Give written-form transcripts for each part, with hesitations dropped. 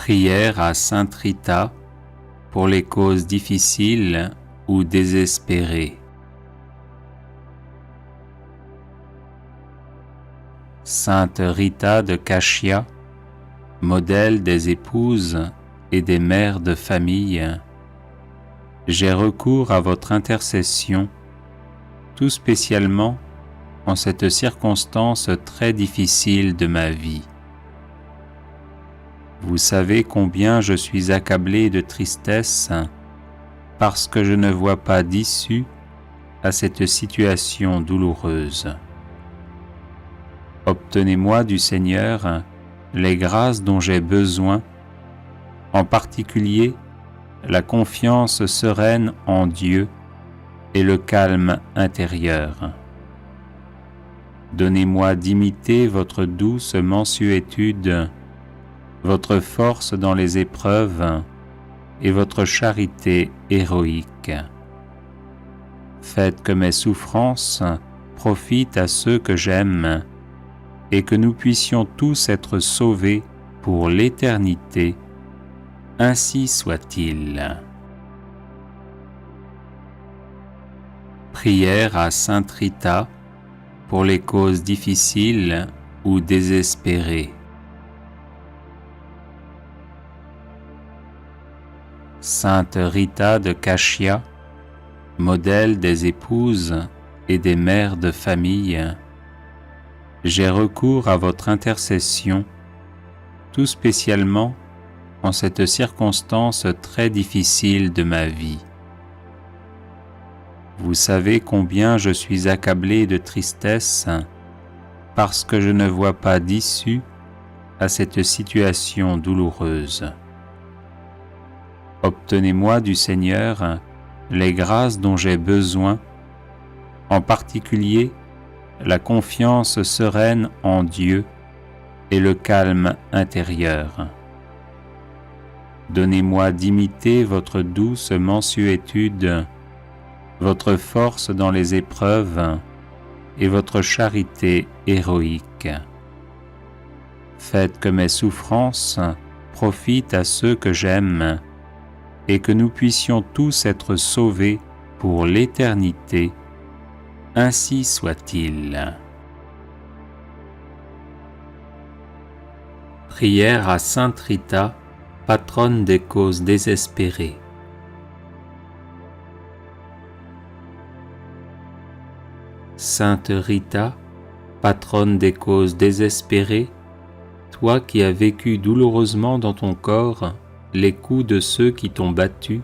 Prière à Sainte Rita pour les causes difficiles ou désespérées. Sainte Rita de Cashia, modèle des épouses et des mères de famille, j'ai recours à votre intercession, tout spécialement en cette circonstance très difficile de ma vie. Vous savez combien je suis accablé de tristesse parce que je ne vois pas d'issue à cette situation douloureuse. Obtenez-moi du Seigneur les grâces dont j'ai besoin, en particulier la confiance sereine en Dieu et le calme intérieur. Donnez-moi d'imiter votre douce mansuétude, votre force dans les épreuves et votre charité héroïque. Faites que mes souffrances profitent à ceux que j'aime et que nous puissions tous être sauvés pour l'éternité. Ainsi soit-il. Prière à Sainte Rita pour les causes difficiles ou désespérées. Sainte Rita de Cashia, modèle des épouses et des mères de famille, j'ai recours à votre intercession, tout spécialement en cette circonstance très difficile de ma vie. Vous savez combien je suis accablé de tristesse parce que je ne vois pas d'issue à cette situation douloureuse. Obtenez-moi du Seigneur les grâces dont j'ai besoin, en particulier la confiance sereine en Dieu et le calme intérieur. Donnez-moi d'imiter votre douce mansuétude, votre force dans les épreuves et votre charité héroïque. Faites que mes souffrances profitent à ceux que j'aime et que nous puissions tous être sauvés pour l'éternité. Ainsi soit-il. Prière à Sainte Rita, patronne des causes désespérées. Sainte Rita, patronne des causes désespérées, toi qui as vécu douloureusement dans ton corps les coups de ceux qui t'ont battu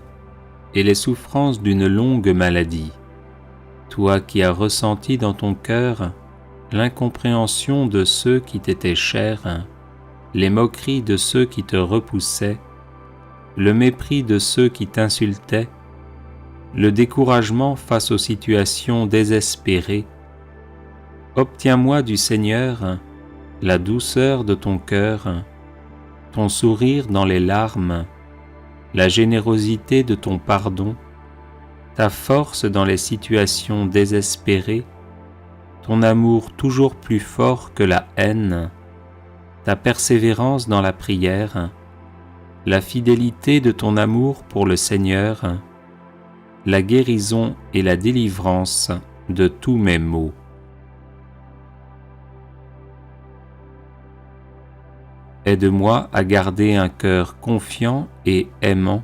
et les souffrances d'une longue maladie, toi qui as ressenti dans ton cœur l'incompréhension de ceux qui t'étaient chers, les moqueries de ceux qui te repoussaient, le mépris de ceux qui t'insultaient, le découragement face aux situations désespérées, obtiens-moi du Seigneur la douceur de ton cœur, ton sourire dans les larmes, la générosité de ton pardon, ta force dans les situations désespérées, ton amour toujours plus fort que la haine, ta persévérance dans la prière, la fidélité de ton amour pour le Seigneur, la guérison et la délivrance de tous mes maux. Aide-moi à garder un cœur confiant et aimant,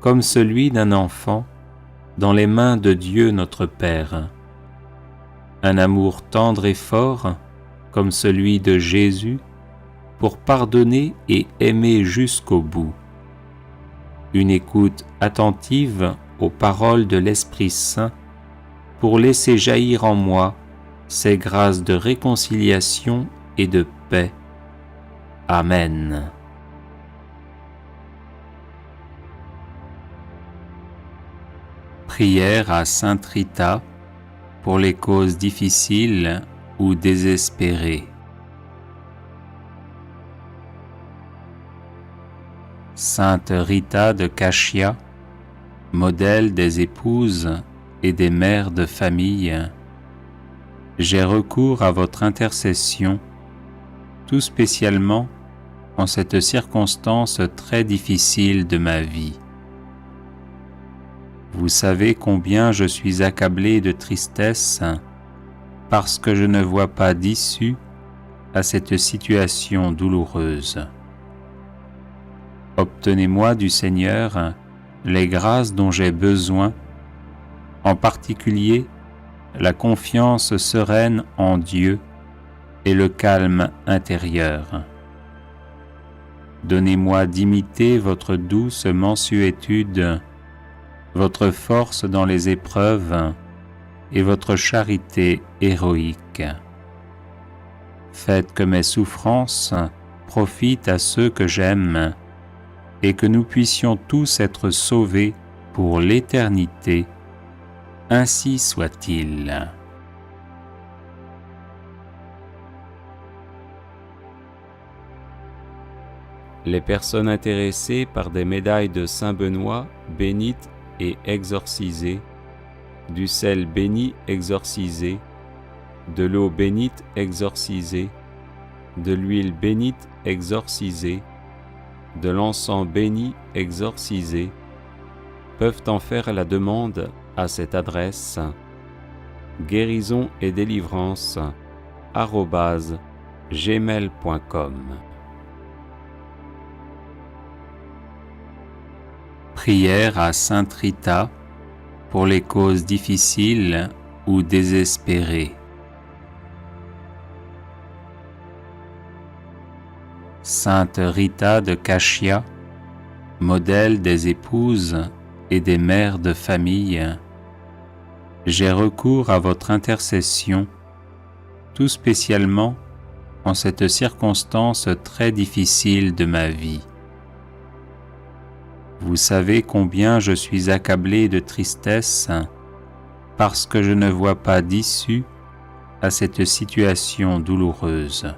comme celui d'un enfant, dans les mains de Dieu notre Père. Un amour tendre et fort, comme celui de Jésus, pour pardonner et aimer jusqu'au bout. Une écoute attentive aux paroles de l'Esprit Saint, pour laisser jaillir en moi ces grâces de réconciliation et de paix. Amen. Prière à Sainte Rita pour les causes difficiles ou désespérées. Sainte Rita de Cashia, modèle des épouses et des mères de famille, j'ai recours à votre intercession, tout spécialement en cette circonstance très difficile de ma vie. Vous savez combien je suis accablé de tristesse parce que je ne vois pas d'issue à cette situation douloureuse. Obtenez-moi du Seigneur les grâces dont j'ai besoin, en particulier la confiance sereine en Dieu et le calme intérieur. Donnez-moi d'imiter votre douce mansuétude, votre force dans les épreuves et votre charité héroïque. Faites que mes souffrances profitent à ceux que j'aime et que nous puissions tous être sauvés pour l'éternité. Ainsi soit-il. Les personnes intéressées par des médailles de Saint-Benoît bénites et exorcisées, du sel béni exorcisé, de l'eau bénite exorcisée, de l'huile bénite exorcisée, de l'encens béni exorcisé, peuvent en faire la demande à cette adresse guérison et délivrance @gmail.com. Prière à Sainte Rita pour les causes difficiles ou désespérées. Sainte Rita de Cashia, modèle des épouses et des mères de famille, j'ai recours à votre intercession, tout spécialement en cette circonstance très difficile de ma vie. Vous savez combien je suis accablé de tristesse parce que je ne vois pas d'issue à cette situation douloureuse.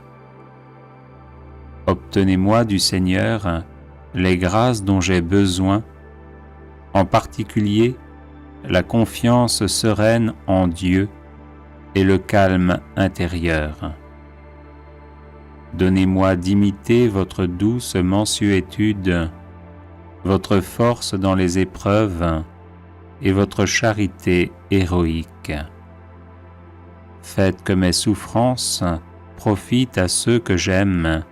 Obtenez-moi du Seigneur les grâces dont j'ai besoin, en particulier la confiance sereine en Dieu et le calme intérieur. Donnez-moi d'imiter votre douce mansuétude, votre force dans les épreuves et votre charité héroïque. Faites que mes souffrances profitent à ceux que j'aime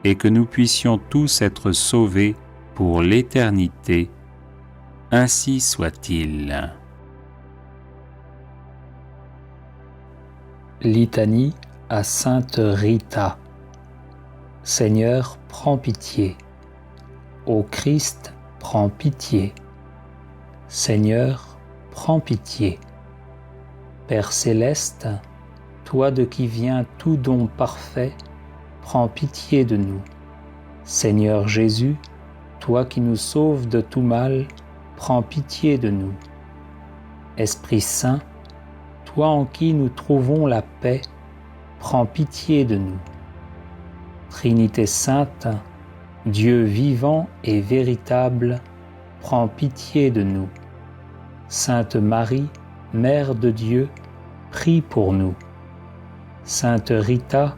et que nous puissions tous être sauvés pour l'éternité. Ainsi soit-il. Litanie à Sainte Rita. Seigneur, prends pitié. Ô Christ, prends pitié. Seigneur, prends pitié. Père céleste, toi de qui vient tout don parfait, prends pitié de nous. Seigneur Jésus, toi qui nous sauves de tout mal, prends pitié de nous. Esprit Saint, toi en qui nous trouvons la paix, prends pitié de nous. Trinité Sainte, Dieu vivant et véritable, prends pitié de nous. Sainte Marie, Mère de Dieu, prie pour nous. Sainte Rita,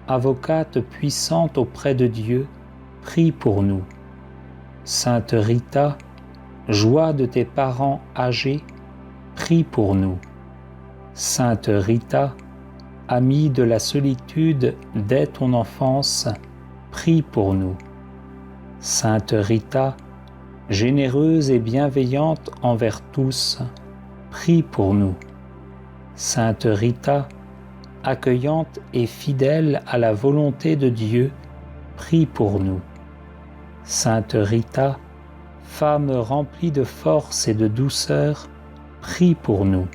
avocate puissante auprès de Dieu, prie pour nous. Sainte Rita, joie de tes parents âgés, prie pour nous. Sainte Rita, amie de la solitude dès ton enfance, prie pour nous. Sainte Rita, généreuse et bienveillante envers tous, prie pour nous. Sainte Rita, accueillante et fidèle à la volonté de Dieu, prie pour nous. Sainte Rita, femme remplie de force et de douceur, prie pour nous.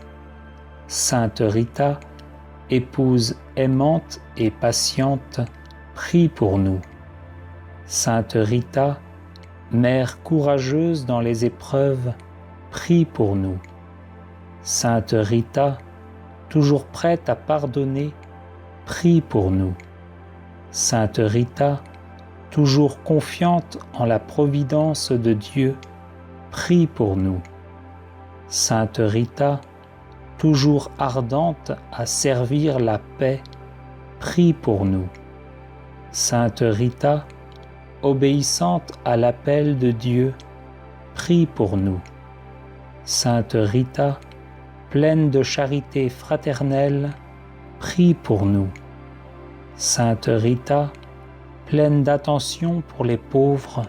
Sainte Rita, épouse aimante et patiente, prie pour nous. Sainte Rita, mère courageuse dans les épreuves, prie pour nous. Sainte Rita, toujours prête à pardonner, prie pour nous. Sainte Rita, toujours confiante en la providence de Dieu, prie pour nous. Sainte Rita, toujours ardente à servir la paix, prie pour nous. Sainte Rita, obéissante à l'appel de Dieu, prie pour nous. Sainte Rita, pleine de charité fraternelle, prie pour nous. Sainte Rita, pleine d'attention pour les pauvres,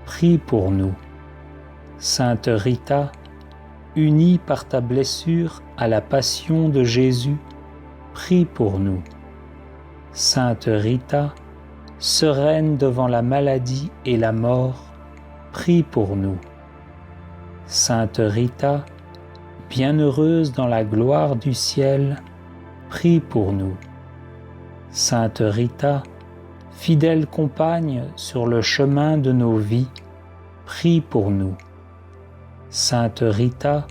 prie pour nous. Sainte Rita, unie par ta blessure à la passion de Jésus, prie pour nous. Sainte Rita, sereine devant la maladie et la mort, prie pour nous. Sainte Rita, bienheureuse dans la gloire du ciel, prie pour nous. Sainte Rita, fidèle compagne sur le chemin de nos vies, prie pour nous. Sainte Rita,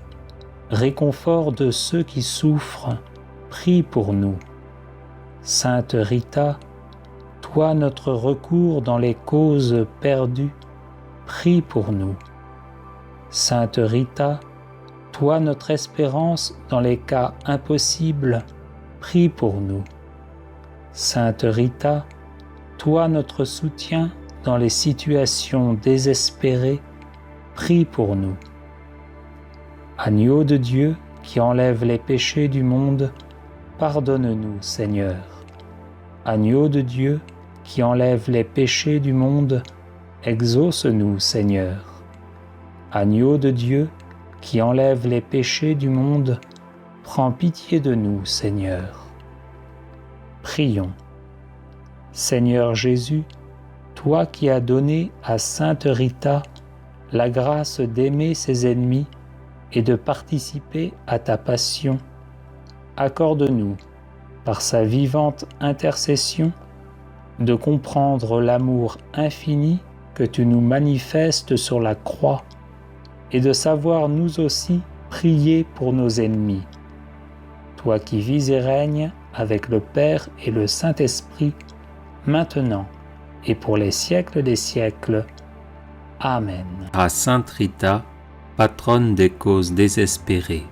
réconfort de ceux qui souffrent, prie pour nous. Sainte Rita, toi notre recours dans les causes perdues, prie pour nous. Sainte Rita, toi notre espérance dans les cas impossibles, prie pour nous. Sainte Rita, toi notre soutien dans les situations désespérées, prie pour nous. Agneau de Dieu qui enlève les péchés du monde, pardonne-nous, Seigneur. Agneau de Dieu qui enlève les péchés du monde, exauce-nous, Seigneur. Agneau de Dieu qui enlève les péchés du monde, prends pitié de nous, Seigneur. Prions. Seigneur Jésus, toi qui as donné à Sainte Rita la grâce d'aimer ses ennemis et de participer à ta passion, accorde-nous, par sa vivante intercession, de comprendre l'amour infini que tu nous manifestes sur la croix et de savoir nous aussi prier pour nos ennemis. Toi qui vis et règnes avec le Père et le Saint-Esprit, maintenant et pour les siècles des siècles. Amen. À Sainte Rita, patronne des causes désespérées.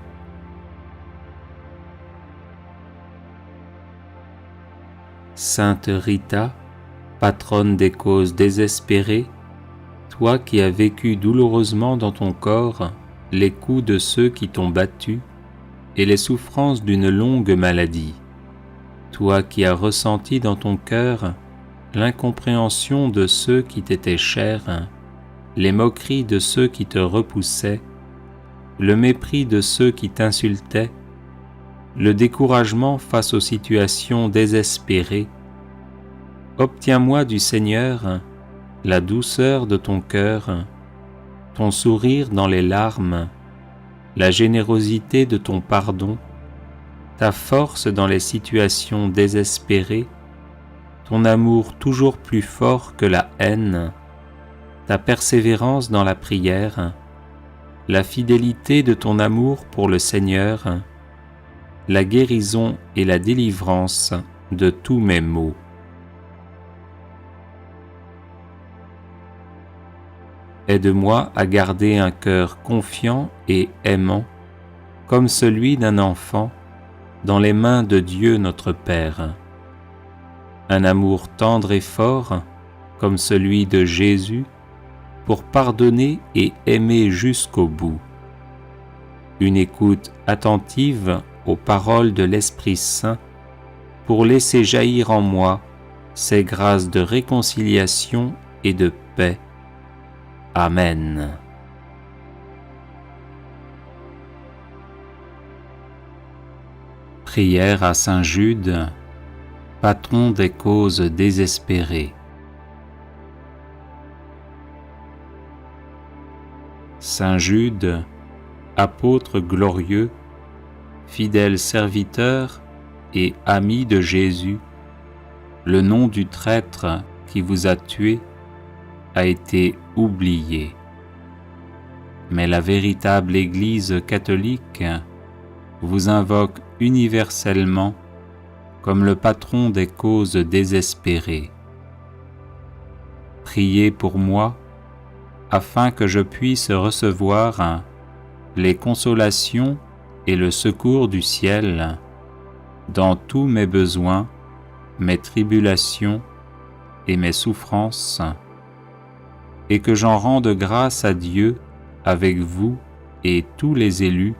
Sainte Rita, patronne des causes désespérées, toi qui as vécu douloureusement dans ton corps les coups de ceux qui t'ont battu et les souffrances d'une longue maladie, toi qui as ressenti dans ton cœur l'incompréhension de ceux qui t'étaient chers, les moqueries de ceux qui te repoussaient, le mépris de ceux qui t'insultaient, le découragement face aux situations désespérées, obtiens-moi du Seigneur la douceur de ton cœur, ton sourire dans les larmes, la générosité de ton pardon, ta force dans les situations désespérées, ton amour toujours plus fort que la haine, ta persévérance dans la prière, la fidélité de ton amour pour le Seigneur, la guérison et la délivrance de tous mes maux. Aide-moi à garder un cœur confiant et aimant, comme celui d'un enfant, dans les mains de Dieu notre Père. Un amour tendre et fort, comme celui de Jésus, pour pardonner et aimer jusqu'au bout. Une écoute attentive aux paroles de l'Esprit Saint, pour laisser jaillir en moi ces grâces de réconciliation et de paix. Amen. Prière à Saint Jude, patron des causes désespérées. Saint Jude, apôtre glorieux, fidèle serviteur et ami de Jésus, le nom du traître qui vous a tué a été oublié. Mais la véritable Église catholique vous invoque universellement comme le patron des causes désespérées. Priez pour moi, afin que je puisse recevoir les consolations et le secours du ciel dans tous mes besoins, mes tribulations et mes souffrances, et que j'en rende grâce à Dieu avec vous et tous les élus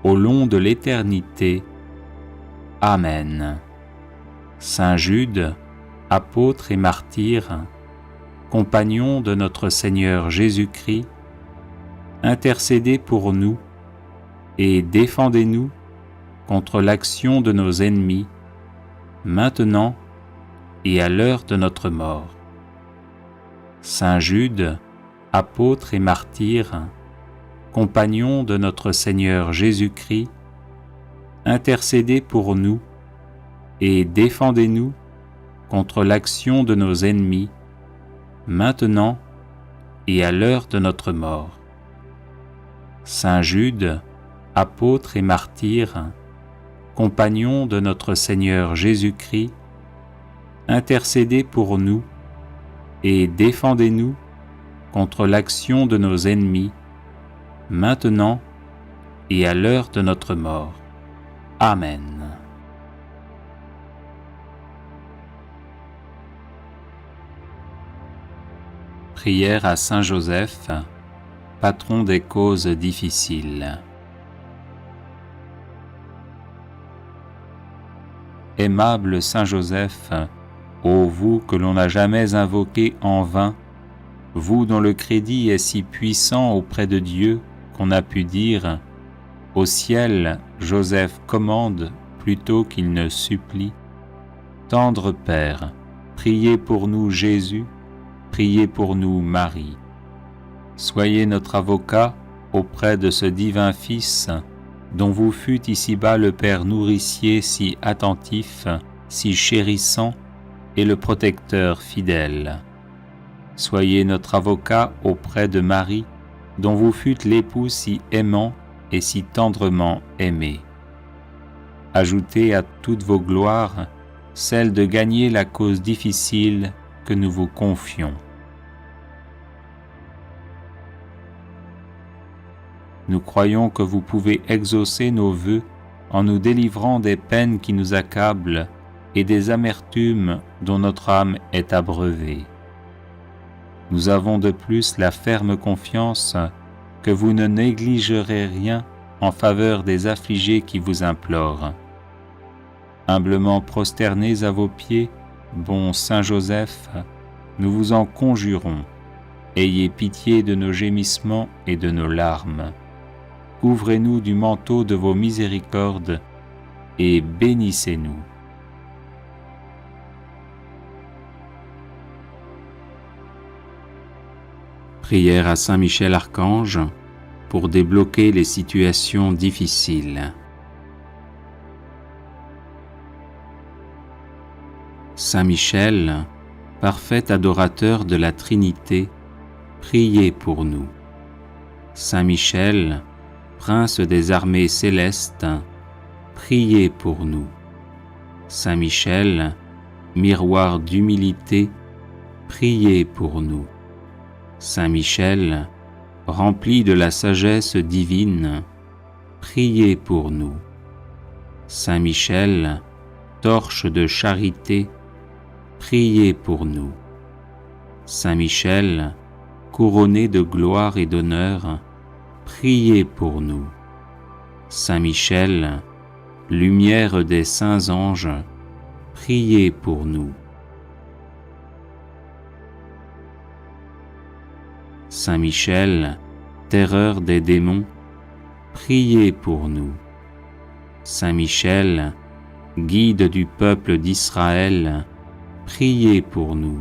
au long de l'éternité. Amen. Saint Jude, apôtre et martyr, compagnon de notre Seigneur Jésus-Christ, intercédez pour nous et défendez-nous contre l'action de nos ennemis, maintenant et à l'heure de notre mort. Saint Jude, apôtre et martyr, compagnon de notre Seigneur Jésus-Christ, intercédez pour nous et défendez-nous contre l'action de nos ennemis, maintenant et à l'heure de notre mort. Saint Jude, apôtre et martyr, compagnon de notre Seigneur Jésus-Christ, intercédez pour nous et défendez-nous contre l'action de nos ennemis, maintenant et à l'heure de notre mort. Amen. Prière à Saint Joseph, patron des causes difficiles. Aimable Saint Joseph, ô vous que l'on n'a jamais invoqué en vain, vous dont le crédit est si puissant auprès de Dieu qu'on a pu dire « Au ciel, Joseph commande plutôt qu'il ne supplie ». Tendre Père, priez pour nous Jésus, priez pour nous Marie. Soyez notre avocat auprès de ce divin Fils, dont vous fûtes ici-bas le Père nourricier si attentif, si chérissant, et le protecteur fidèle. Soyez notre avocat auprès de Marie, dont vous fûtes l'époux si aimant et si tendrement aimé. Ajoutez à toutes vos gloires celle de gagner la cause difficile que nous vous confions. Nous croyons que vous pouvez exaucer nos vœux en nous délivrant des peines qui nous accablent et des amertumes dont notre âme est abreuvée. Nous avons de plus la ferme confiance que vous ne négligerez rien en faveur des affligés qui vous implorent. Humblement prosternés à vos pieds, bon Saint Joseph, nous vous en conjurons, ayez pitié de nos gémissements et de nos larmes. Couvrez-nous du manteau de vos miséricordes et bénissez-nous. Prière à Saint Michel Archange pour débloquer les situations difficiles. Saint Michel, parfait adorateur de la Trinité, priez pour nous. Saint Michel, prince des armées célestes, priez pour nous. Saint Michel, miroir d'humilité, priez pour nous. Saint Michel, rempli de la sagesse divine, priez pour nous. Saint Michel, torche de charité, priez pour nous. Saint Michel, couronné de gloire et d'honneur, priez pour nous. Saint Michel, lumière des saints anges, priez pour nous. Saint Michel, terreur des démons, priez pour nous. Saint Michel, guide du peuple d'Israël, priez pour nous.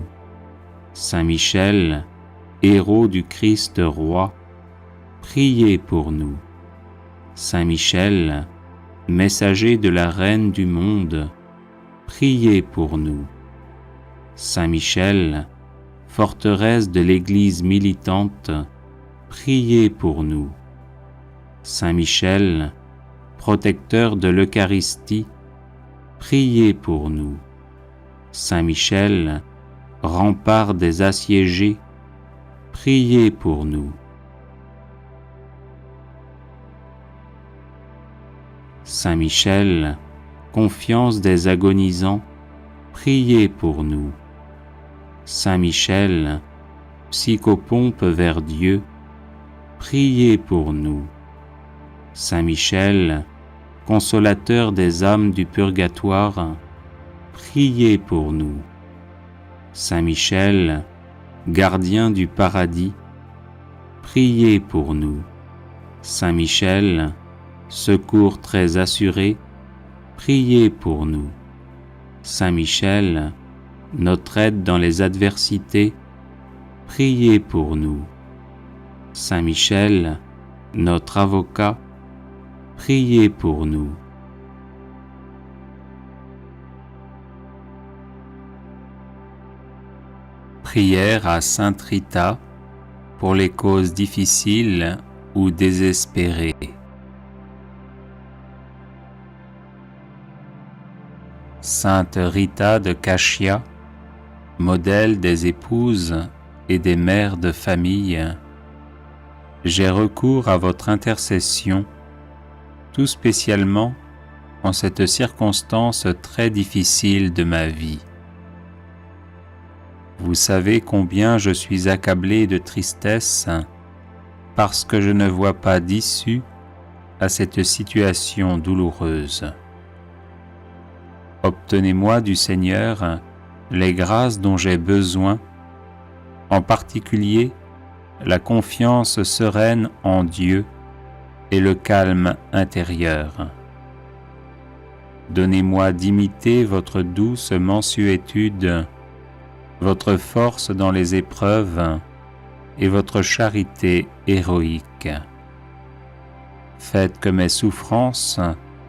Saint Michel, héros du Christ roi, priez pour nous. Saint Michel, messager de la Reine du monde, priez pour nous. Saint Michel, forteresse de l'Église militante, priez pour nous. Saint Michel, protecteur de l'Eucharistie, priez pour nous. Saint Michel, rempart des assiégés, priez pour nous. Saint Michel, confiance des agonisants, priez pour nous. Saint Michel, psychopompe vers Dieu, priez pour nous. Saint Michel, consolateur des âmes du purgatoire, priez pour nous. Saint Michel, gardien du paradis, priez pour nous. Saint Michel, secours très assuré, priez pour nous. Saint Michel, notre aide dans les adversités, priez pour nous. Saint Michel, notre avocat, priez pour nous. Prière à Sainte Rita pour les causes difficiles ou désespérées. Sainte Rita de Cachia, modèle des épouses et des mères de famille, j'ai recours à votre intercession, tout spécialement en cette circonstance très difficile de ma vie. Vous savez combien je suis accablé de tristesse parce que je ne vois pas d'issue à cette situation douloureuse. Obtenez-moi du Seigneur les grâces dont j'ai besoin, en particulier la confiance sereine en Dieu et le calme intérieur. Donnez-moi d'imiter votre douce mansuétude, votre force dans les épreuves et votre charité héroïque. Faites que mes souffrances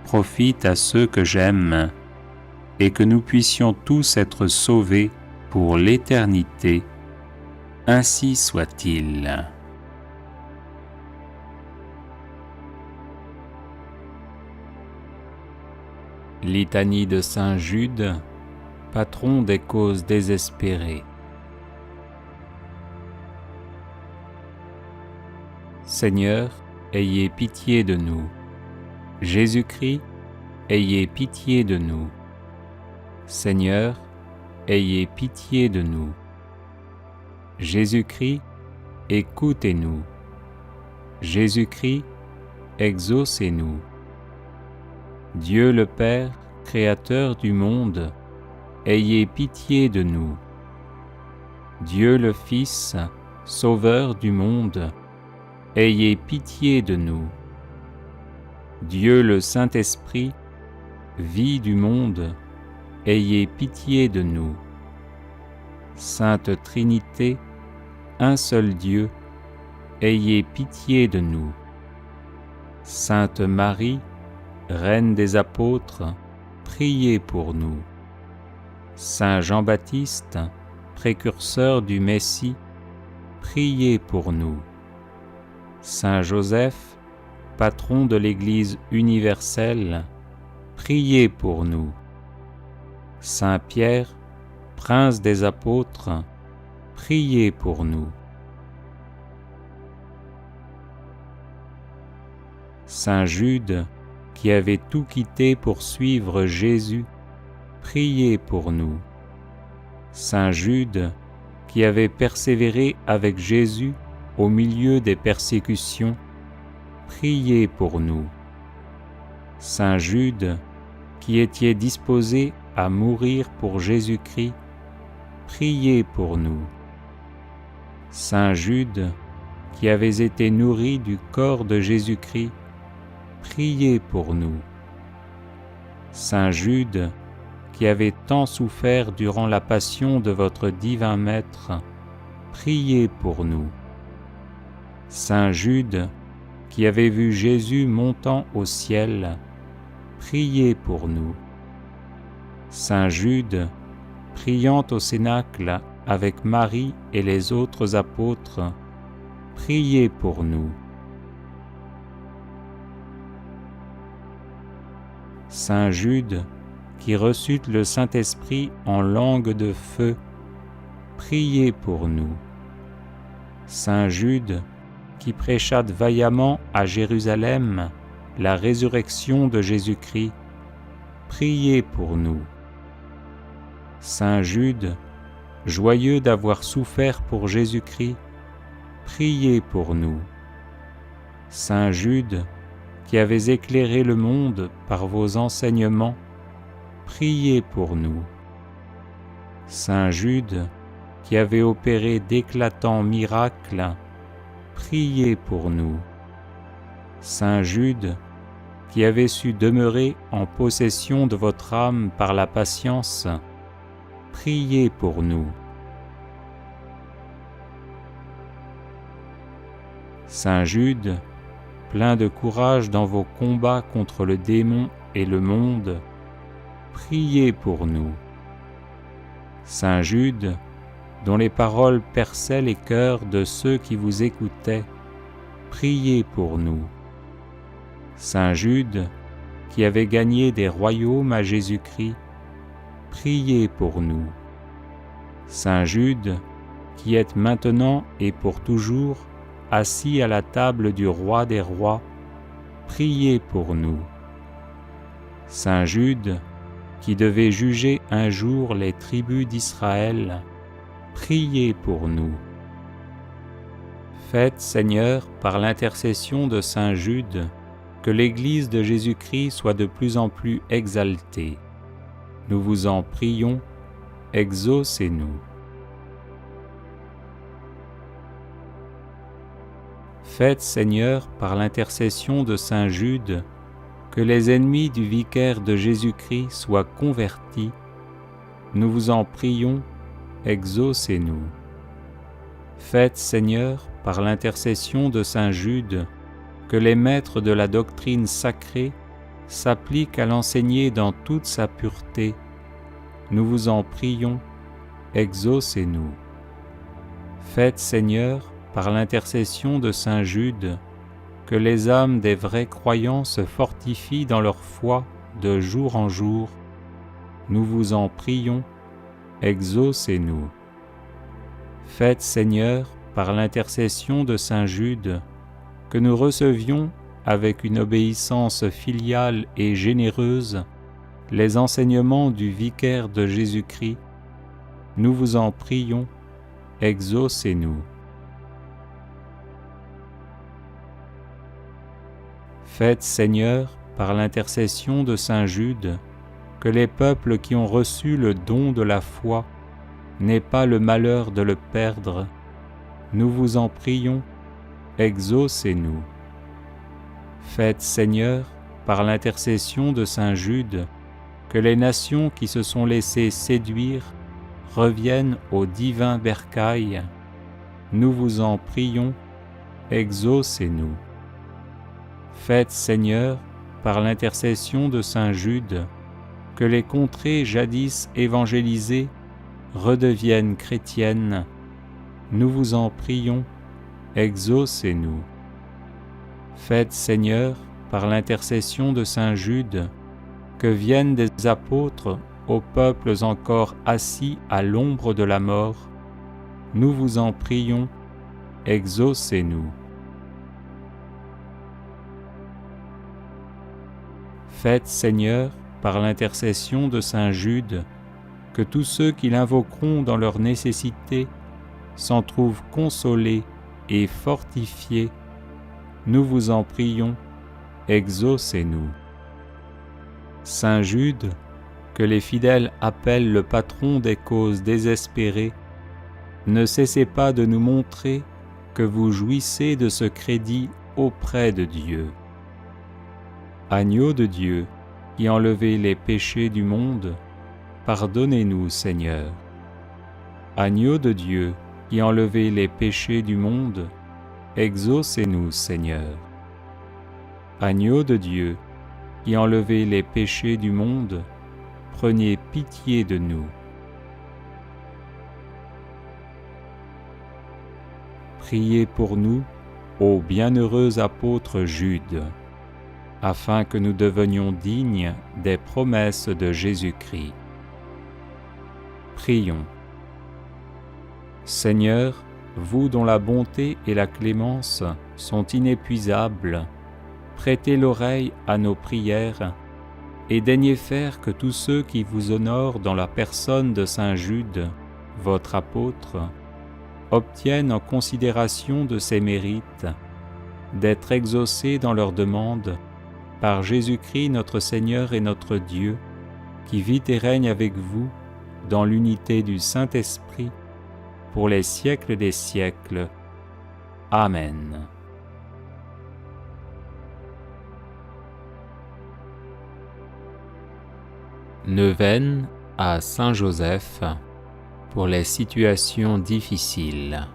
profitent à ceux que j'aime et que nous puissions tous être sauvés pour l'éternité. Ainsi soit-il. Litanie de Saint Jude, patron des causes désespérées. Seigneur, ayez pitié de nous. Jésus-Christ, ayez pitié de nous. Seigneur, ayez pitié de nous. Jésus-Christ, écoutez-nous. Jésus-Christ, exaucez-nous. Dieu le Père, Créateur du monde, ayez pitié de nous. Dieu le Fils, Sauveur du monde, ayez pitié de nous. Dieu le Saint-Esprit, vie du monde, ayez pitié de nous. Sainte Trinité, un seul Dieu, ayez pitié de nous. Sainte Marie, Reine des apôtres, priez pour nous. Saint Jean-Baptiste, précurseur du Messie, priez pour nous. Saint Joseph, patron de l'Église universelle, priez pour nous. Saint Pierre, prince des apôtres, priez pour nous. Saint Jude, qui avait tout quitté pour suivre Jésus, priez pour nous. Saint Jude, qui avait persévéré avec Jésus au milieu des persécutions, priez pour nous. Saint Jude, qui étiez disposé à mourir pour Jésus-Christ, priez pour nous. Saint Jude, qui avez été nourri du corps de Jésus-Christ, priez pour nous. Saint Jude, qui avez tant souffert durant la passion de votre divin Maître, priez pour nous. Saint Jude, qui avez vu Jésus montant au ciel, priez pour nous. Saint Jude, priant au Cénacle avec Marie et les autres apôtres, priez pour nous. Saint Jude, qui reçut le Saint-Esprit en langue de feu, priez pour nous. Saint Jude, qui prêcha vaillamment à Jérusalem la résurrection de Jésus-Christ, priez pour nous. Saint Jude, joyeux d'avoir souffert pour Jésus-Christ, priez pour nous. Saint Jude, qui avez éclairé le monde par vos enseignements, priez pour nous. Saint Jude, qui avez opéré d'éclatants miracles, priez pour nous. Saint Jude, qui avez su demeurer en possession de votre âme par la patience, priez pour nous. Saint Jude, plein de courage dans vos combats contre le démon et le monde, priez pour nous. Saint Jude, dont les paroles perçaient les cœurs de ceux qui vous écoutaient, priez pour nous. Saint Jude, qui avait gagné des royaumes à Jésus-Christ, priez pour nous. Saint Jude, qui êtes maintenant et pour toujours assis à la table du roi des rois, priez pour nous. Saint Jude, qui devait juger un jour les tribus d'Israël, priez pour nous. Faites, Seigneur, par l'intercession de Saint Jude, que l'Église de Jésus-Christ soit de plus en plus exaltée. Nous vous en prions, exaucez-nous. Faites, Seigneur, par l'intercession de Saint Jude, que les ennemis du vicaire de Jésus-Christ soient convertis. Nous vous en prions, exaucez-nous. Faites, Seigneur, par l'intercession de Saint Jude, que les maîtres de la doctrine sacrée s'appliquent à l'enseigner dans toute sa pureté. Nous vous en prions, exaucez-nous. Faites, Seigneur, par l'intercession de Saint Jude, que les âmes des vrais croyants se fortifient dans leur foi de jour en jour. Nous vous en prions, exaucez-nous. Faites, Seigneur, par l'intercession de Saint Jude, que nous recevions, avec une obéissance filiale et généreuse, les enseignements du vicaire de Jésus-Christ. Nous vous en prions, exaucez-nous. Faites, Seigneur, par l'intercession de Saint Jude, que les peuples qui ont reçu le don de la foi n'aient pas le malheur de le perdre. Nous vous en prions, exaucez-nous. Faites, Seigneur, par l'intercession de Saint Jude, que les nations qui se sont laissées séduire reviennent au divin bercail. Nous vous en prions, exaucez-nous. Faites, Seigneur, par l'intercession de Saint Jude, que les contrées jadis évangélisées redeviennent chrétiennes. Nous vous en prions, exaucez-nous. Faites, Seigneur, par l'intercession de Saint Jude, que viennent des apôtres aux peuples encore assis à l'ombre de la mort. Nous vous en prions, exaucez-nous. Faites, Seigneur, par l'intercession de Saint Jude, que tous ceux qui l'invoqueront dans leur nécessité s'en trouvent consolés et fortifiés. Nous vous en prions, exaucez-nous. Saint Jude, que les fidèles appellent le patron des causes désespérées, ne cessez pas de nous montrer que vous jouissez de ce crédit auprès de Dieu. Agneau de Dieu, qui enlevez les péchés du monde, pardonnez-nous, Seigneur. Agneau de Dieu, qui enlevez les péchés du monde, exaucez-nous, Seigneur. Agneau de Dieu, qui enlevez les péchés du monde, prenez pitié de nous. Priez pour nous, ô bienheureux apôtre Jude, afin que nous devenions dignes des promesses de Jésus-Christ. Prions. Seigneur, vous dont la bonté et la clémence sont inépuisables, prêtez l'oreille à nos prières et daignez faire que tous ceux qui vous honorent dans la personne de Saint Jude votre apôtre, obtiennent en considération de ces mérites d'être exaucés dans leurs demandes par Jésus-Christ notre Seigneur et notre Dieu, qui vit et règne avec vous dans l'unité du Saint-Esprit, pour les siècles des siècles. Amen. Neuvaine à Saint Joseph pour les situations difficiles.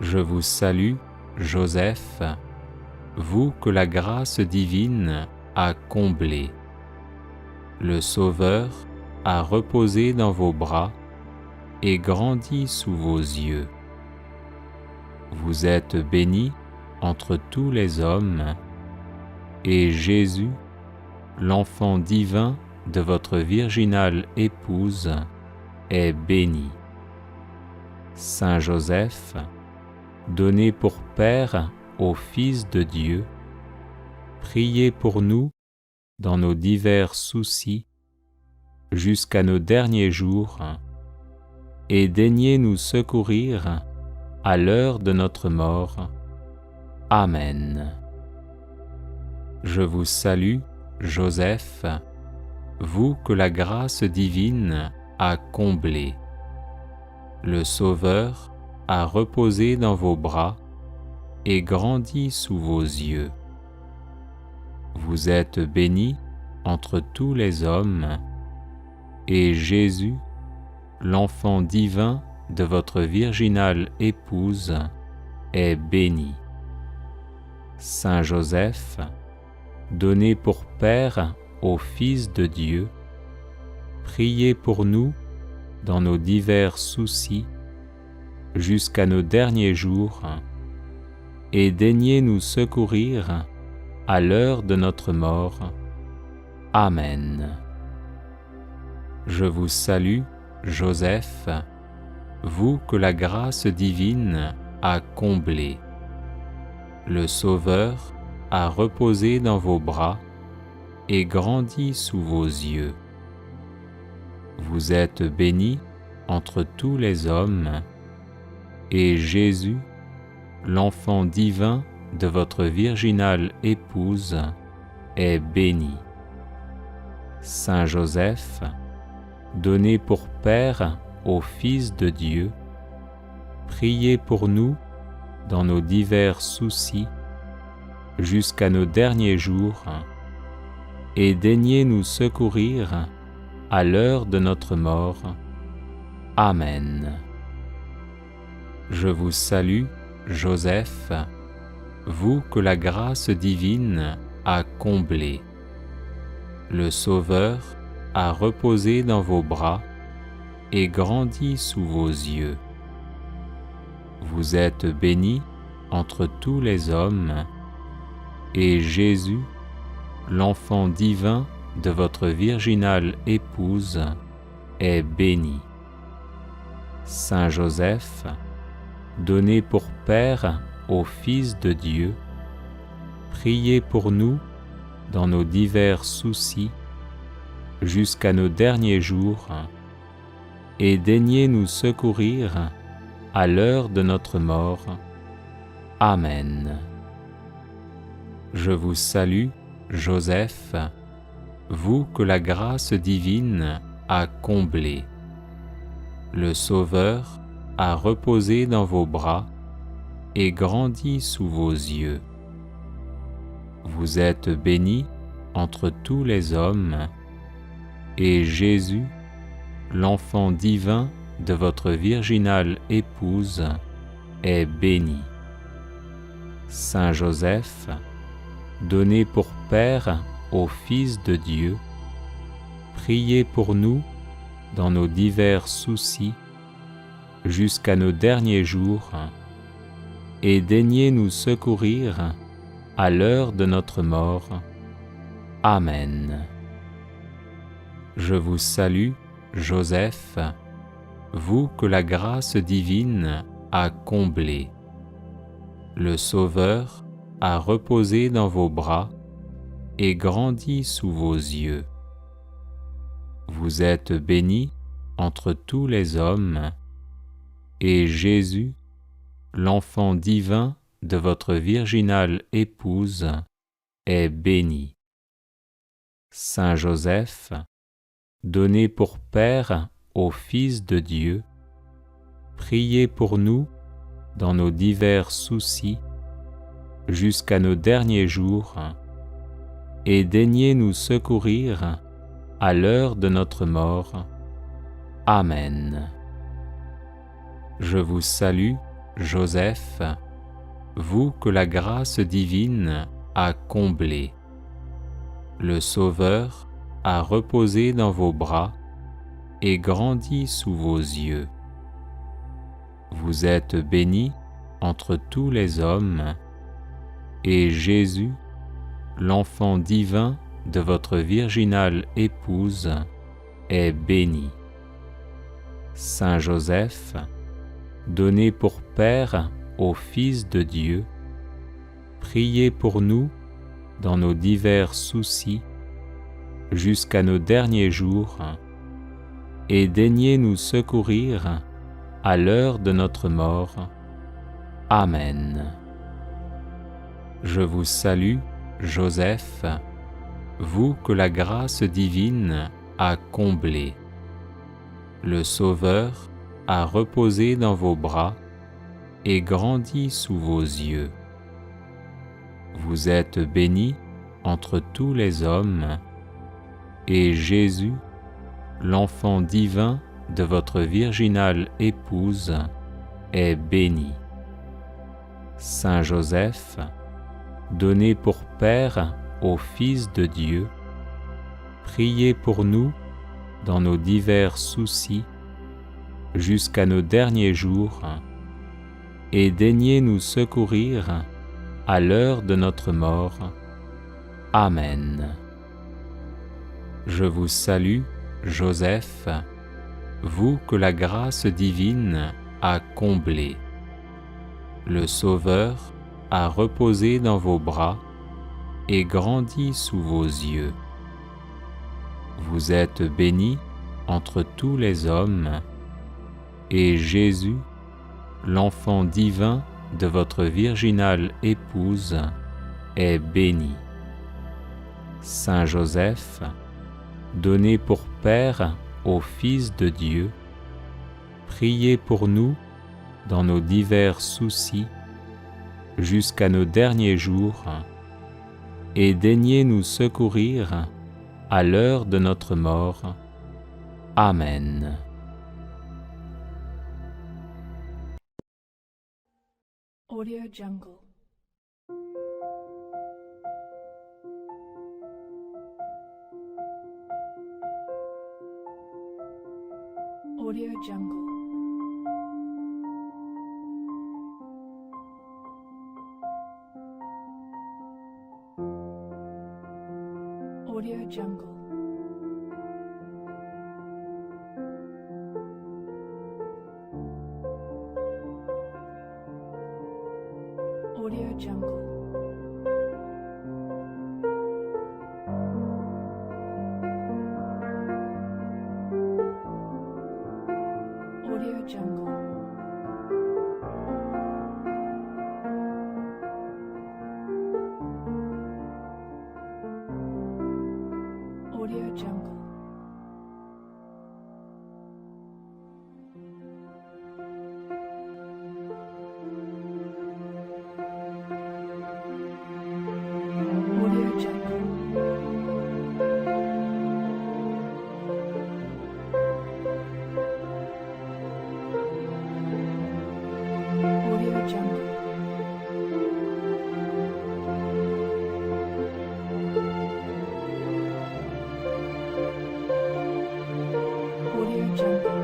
Je vous salue, Joseph, vous que la grâce divine a comblé. Le Sauveur a reposé dans vos bras et grandi sous vos yeux. Vous êtes béni entre tous les hommes, et Jésus, l'enfant divin de votre virginale épouse, est béni. Saint Joseph, donné pour Père au Fils de Dieu, priez pour nous dans nos divers soucis jusqu'à nos derniers jours, et daignez nous secourir à l'heure de notre mort. Amen. Je vous salue, Joseph, vous que la grâce divine a comblé. Le Sauveur a reposé dans vos bras et grandi sous vos yeux. Vous êtes béni entre tous les hommes, et Jésus, l'enfant divin de votre virginale épouse, est béni. Saint Joseph, donné pour Père au Fils de Dieu, priez pour nous dans nos divers soucis jusqu'à nos derniers jours, et daignez nous secourir à l'heure de notre mort. Amen. Je vous salue, Joseph, vous que la grâce divine a comblé. Le Sauveur a reposé dans vos bras et grandi sous vos yeux. Vous êtes béni entre tous les hommes, et Jésus, l'enfant divin de votre virginale épouse, est béni. Saint Joseph, donné pour Père au Fils de Dieu, priez pour nous dans nos divers soucis jusqu'à nos derniers jours, et daignez nous secourir à l'heure de notre mort. Amen. Je vous salue, Joseph, vous que la grâce divine a comblé. Le Sauveur a reposé dans vos bras et grandi sous vos yeux. Vous êtes béni entre tous les hommes, et Jésus, l'enfant divin de votre virginale épouse, est béni. Saint Joseph, donné pour Père au Fils de Dieu, priez pour nous dans nos divers soucis jusqu'à nos derniers jours, et daignez nous secourir à l'heure de notre mort. Amen. Je vous salue, Joseph, vous que la grâce divine a comblé. Le Sauveur a reposé dans vos bras et grandi sous vos yeux. Vous êtes béni entre tous les hommes, et Jésus, l'enfant divin de votre virginale épouse, est béni. Saint Joseph, donné pour Père au Fils de Dieu, priez pour nous dans nos divers soucis jusqu'à nos derniers jours, et daignez nous secourir à l'heure de notre mort. Amen. Je vous salue, Joseph, vous que la grâce divine a comblé. Le Sauveur a reposé dans vos bras et grandi sous vos yeux. Vous êtes bénie entre tous les hommes, et Jésus, l'enfant divin de votre virginale épouse, est béni. Saint Joseph, donné pour Père au Fils de Dieu, priez pour nous dans nos divers soucis jusqu'à nos derniers jours, et daignez nous secourir à l'heure de notre mort. Amen. Je vous salue, Joseph, vous que la grâce divine a comblé. Le Sauveur a reposé dans vos bras et grandi sous vos yeux. Vous êtes bénie entre tous les hommes, et Jésus, l'enfant divin de votre virginale épouse, est béni. Saint Joseph, donné pour Père au Fils de Dieu, priez pour nous dans nos divers soucis jusqu'à nos derniers jours, et daignez nous secourir à l'heure de notre mort. Amen. Je vous salue, Joseph, vous que la grâce divine a comblé. Le Sauveur a reposé dans vos bras et grandi sous vos yeux. Vous êtes bénie entre tous les hommes, et Jésus, l'enfant divin de votre virginale épouse, est béni. Saint Joseph, donné pour Père au Fils de Dieu, priez pour nous dans nos divers soucis jusqu'à nos derniers jours, et daignez nous secourir à l'heure de notre mort. Amen. Je vous salue, Joseph, vous que la grâce divine a comblé. Le Sauveur a reposé dans vos bras et grandi sous vos yeux. Vous êtes bénie entre tous les hommes, et Jésus, l'enfant divin de votre virginale épouse, est béni. Saint Joseph, donné pour Père au Fils de Dieu, priez pour nous dans nos divers soucis jusqu'à nos derniers jours, et daignez nous secourir à l'heure de notre mort. Amen. Audio Jungle. Audio Jungle. Audio Jungle. Audio Jungle. Audio Jungle. Audio Jungle. Audio Jungle. Audio Jungle. Audio Jungle. Audio Jungle.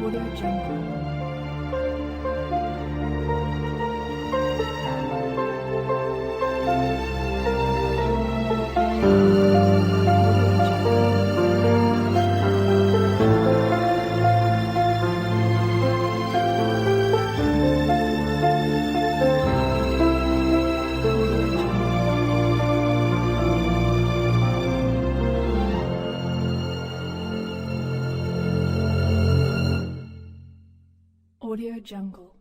Audio Jungle. Audio Jungle.